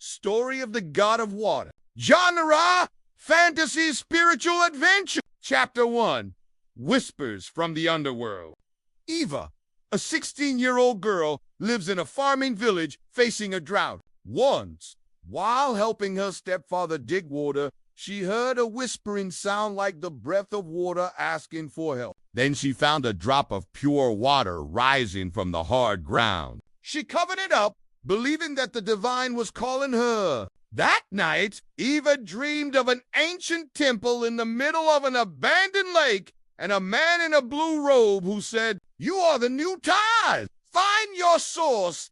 Story of the God of Water. Genre, fantasy, spiritual adventure. Chapter 1, Whispers from the Underworld. Eva, a 16-year-old girl, lives in a farming village facing a drought. Once, while helping her stepfather dig water, she heard a whispering sound like the breath of water asking for help. Then she found a drop of pure water rising from the hard ground. She covered it up, believing that the divine was calling her. That night, Eva dreamed of an ancient temple in the middle of an abandoned lake and a man in a blue robe who said, "You are the new tide. Find your source. ...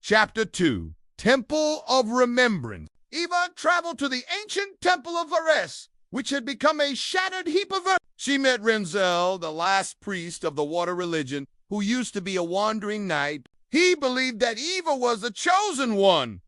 Chapter 2, Temple of Remembrance. Eva traveled to the ancient Temple of Forest, which had become a shattered heap of earth. She met Renzel, the last priest of the water religion, who used to be a wandering knight. He believed that Eva was the chosen one.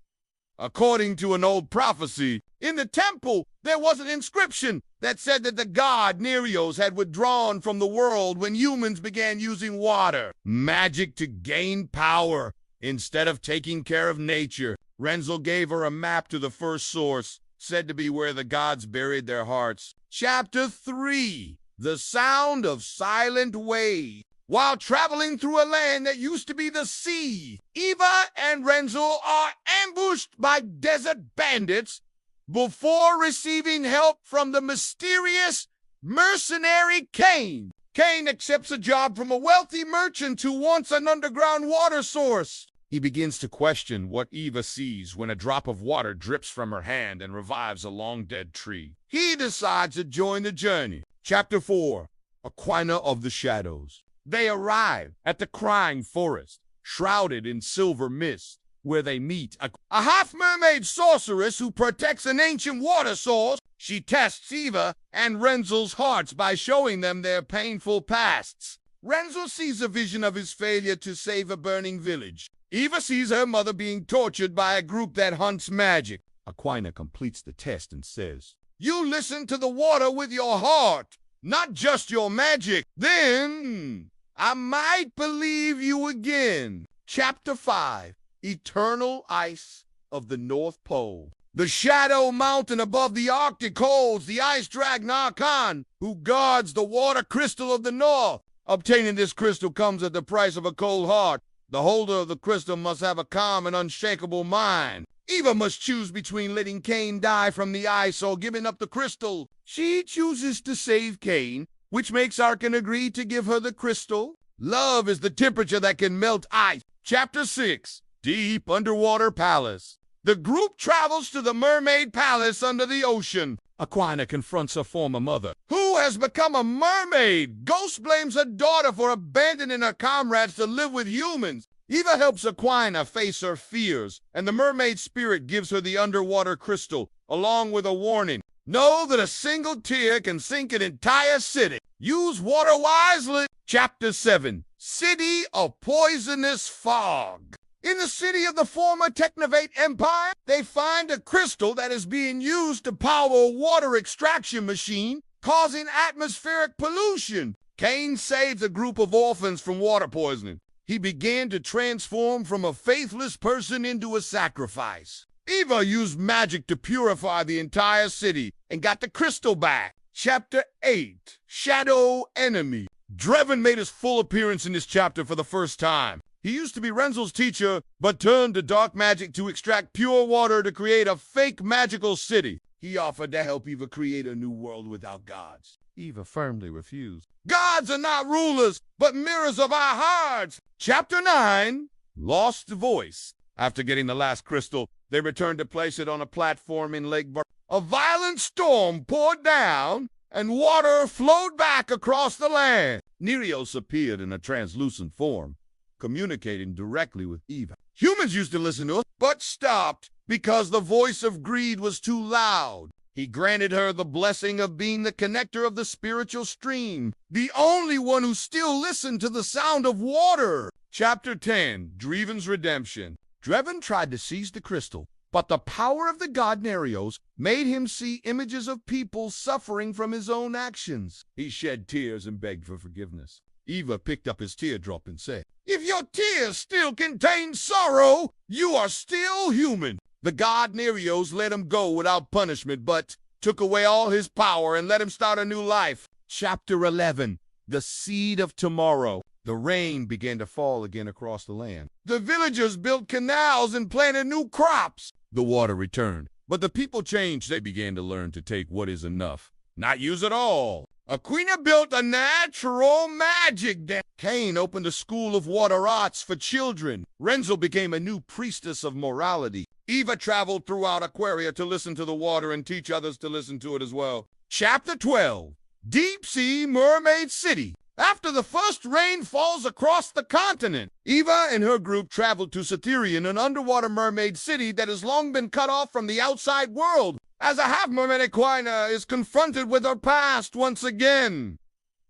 According to an old prophecy, in the temple there was an inscription that said that the god Nyrios had withdrawn from the world when humans began using water, magic, to gain power. Instead of taking care of nature, Renzel gave her a map to the first source, said to be where the gods buried their hearts. Chapter 3, The Sound of Silent Waves. While traveling through a land that used to be the sea, Eva and Renzel are ambushed by desert bandits before receiving help from the mysterious mercenary Cain. Cain accepts a job from a wealthy merchant who wants an underground water source. He begins to question what Eva sees when a drop of water drips from her hand and revives a long-dead tree. He decides to join the journey. Chapter 4, Aquina of the Shadows. They arrive at the crying forest, shrouded in silver mist, where they meet a half-mermaid sorceress who protects an ancient water source. She tests Eva and Renzel's hearts by showing them their painful pasts. Renzel sees a vision of his failure to save a burning village. Eva sees her mother being tortured by a group that hunts magic. Aquina completes the test and says, "You listen to the water with your heart, not just your magic. Then I might believe you again." Chapter 5, Eternal Ice of the North Pole. The shadow mountain above the Arctic holds the ice dragon Archon, who guards the water crystal of the north. Obtaining this crystal comes at the price of a cold heart. The holder of the crystal must have a calm and unshakable mind. Eva must choose between letting Cain die from the ice or giving up the crystal. She chooses to save Cain, which makes Archon agree to give her the crystal. Love is the temperature that can melt ice. Chapter 6, Deep Underwater Palace. The group travels to the mermaid palace under the ocean. Aquina confronts her former mother, who has become a mermaid. Ghost blames her daughter for abandoning her comrades to live with humans. Eva helps Aquina face her fears, and the mermaid spirit gives her the underwater crystal, along with a warning. Know that a single tear can sink an entire city. Use water wisely. Chapter 7, City of Poisonous Fog. In the city of the former Technovate Empire, they find a crystal that is being used to power a water extraction machine, causing atmospheric pollution. Cain saves a group of orphans from water poisoning. He began to transform from a faithless person into a sacrifice. Eva used magic to purify the entire city and got the crystal back. Chapter 8, Shadow Enemy. Drevin made his full appearance in this chapter for the first time. He used to be Renzel's teacher, but turned to dark magic to extract pure water to create a fake magical city. He offered to help Eva create a new world without gods. Eva firmly refused. Gods are not rulers, but mirrors of our hearts. Chapter 9, Lost Voice. After getting the last crystal, they returned to place it on a platform in Lake Bar. A violent storm poured down, and water flowed back across the land. Nyrios appeared in a translucent form, communicating directly with Eva. Humans used to listen to us, but stopped because the voice of greed was too loud. He granted her the blessing of being the connector of the spiritual stream, the only one who still listened to the sound of water. Chapter 10, Dreven's Redemption. Drevin tried to seize the crystal, but the power of the god Nyrios made him see images of people suffering from his own actions. He shed tears and begged for forgiveness. Eva picked up his teardrop and said, "If your tears still contain sorrow, you are still human." The god Nyrios let him go without punishment, but took away all his power and let him start a new life. Chapter 11. The Seed of Tomorrow. The rain began to fall again across the land. The villagers built canals and planted new crops. The water returned, but the people changed. They began to learn to take what is enough, not use it all. Aquina built a natural magic dam. Cain opened a school of water arts for children. Renzel became a new priestess of morality. Eva traveled throughout Aquaria to listen to the water and teach others to listen to it as well. Chapter 12. Deep Sea Mermaid City. After the first rain falls across the continent, Eva and her group traveled to Satherion, an underwater mermaid city that has long been cut off from the outside world, as a half-mermaid Aquina is confronted with her past once again.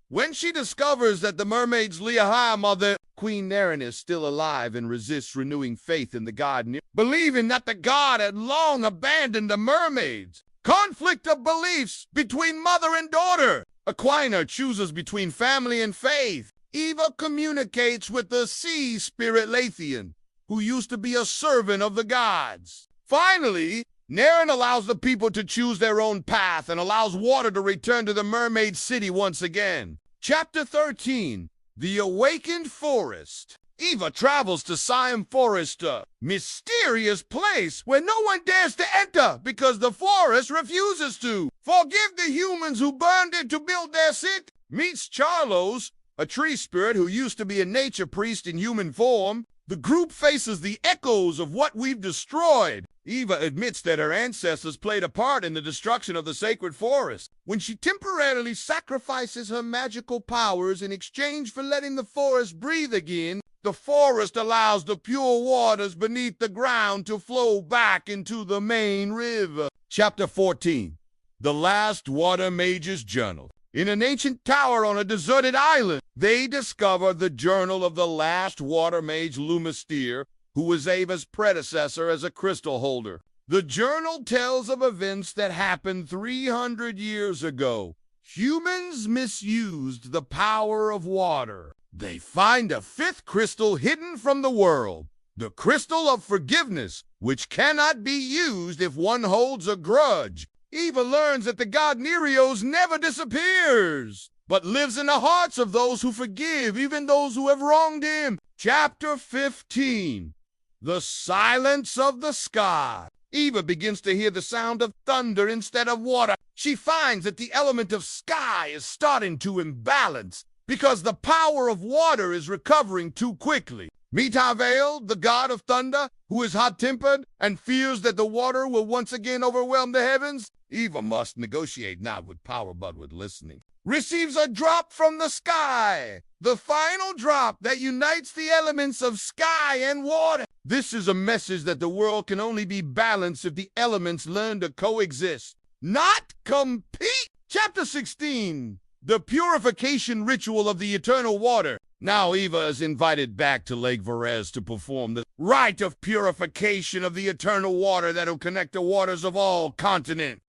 When she discovers that the mermaid's Lathian mother, Queen Nerin, is still alive and resists renewing faith in the god Nyrios, believing that the god had long abandoned the mermaids. Conflict of beliefs between mother and daughter. Aquina chooses between family and faith. Eva communicates with the sea spirit Lathian, who used to be a servant of the gods. Finally, Nerin allows the people to choose their own path and allows water to return to the mermaid city once again. Chapter 13. The Awakened Forest. Eva travels to Sayant Forest, a mysterious place where no one dares to enter because the forest refuses to. Forgive the humans who burned it to build their city. Meets Charlos, a tree spirit who used to be a nature priest in human form. The group faces the echoes of what we've destroyed. Eva admits that her ancestors played a part in the destruction of the sacred forest. When she temporarily sacrifices her magical powers in exchange for letting the forest breathe again, the forest allows the pure waters beneath the ground to flow back into the main river. Chapter 14. The Last Water Mage's Journal. In an ancient tower on a deserted island, they discover the journal of the last water mage Lumisteer, who was Ava's predecessor as a crystal holder. The journal tells of events that happened 300 years ago. Humans misused the power of water. They find a fifth crystal hidden from the world, the crystal of forgiveness, which cannot be used if one holds a grudge. Eva learns that the god Nyrios never disappears, but lives in the hearts of those who forgive, even those who have wronged him. Chapter 15. The Silence of the Sky. Eva begins to hear the sound of thunder instead of water. She finds that the element of sky is starting to imbalance because the power of water is recovering too quickly. Meet Havel, the god of thunder, who is hot-tempered and fears that the water will once again overwhelm the heavens. Eva must negotiate not with power but with listening. Receives a drop from the sky, the final drop that unites the elements of sky and water. This is a message that the world can only be balanced if the elements learn to coexist, not compete. Chapter 16. The Purification Ritual of the Eternal Water. Now Eva is invited back to Lake Varese to perform the rite of purification of the eternal water that will connect the waters of all continents.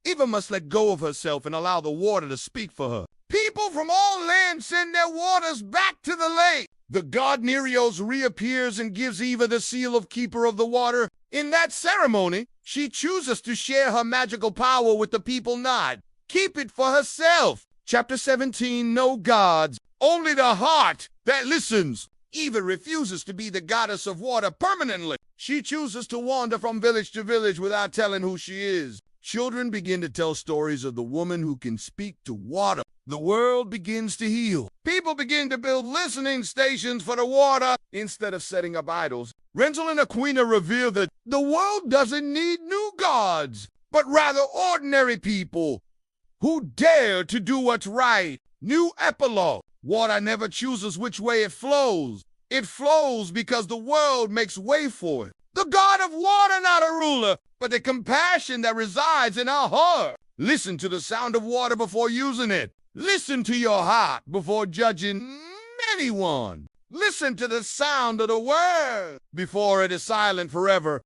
Eva must let go of herself and allow the water to speak for her. People from all lands send their waters back to the lake. The god Nyrios reappears and gives Eva the seal of keeper of the water. In that ceremony, she chooses to share her magical power with the people not keep it for herself. Chapter 17. No gods, only the heart that listens. Eva refuses to be the goddess of water permanently. She chooses to wander from village to village without telling who she is. Children begin to tell stories of the woman who can speak to water. The world begins to heal. People begin to build listening stations for the water instead of setting up idols. Renzel and Aquina reveal that the world doesn't need new gods, but rather ordinary people who dare to do what's right. New epilogue. Water never chooses which way it flows. It flows because the world makes way for it. The god of water, not a ruler, but the compassion that resides in our heart. Listen to the sound of water before using it. Listen to your heart before judging anyone. Listen to the sound of the word before it is silent forever.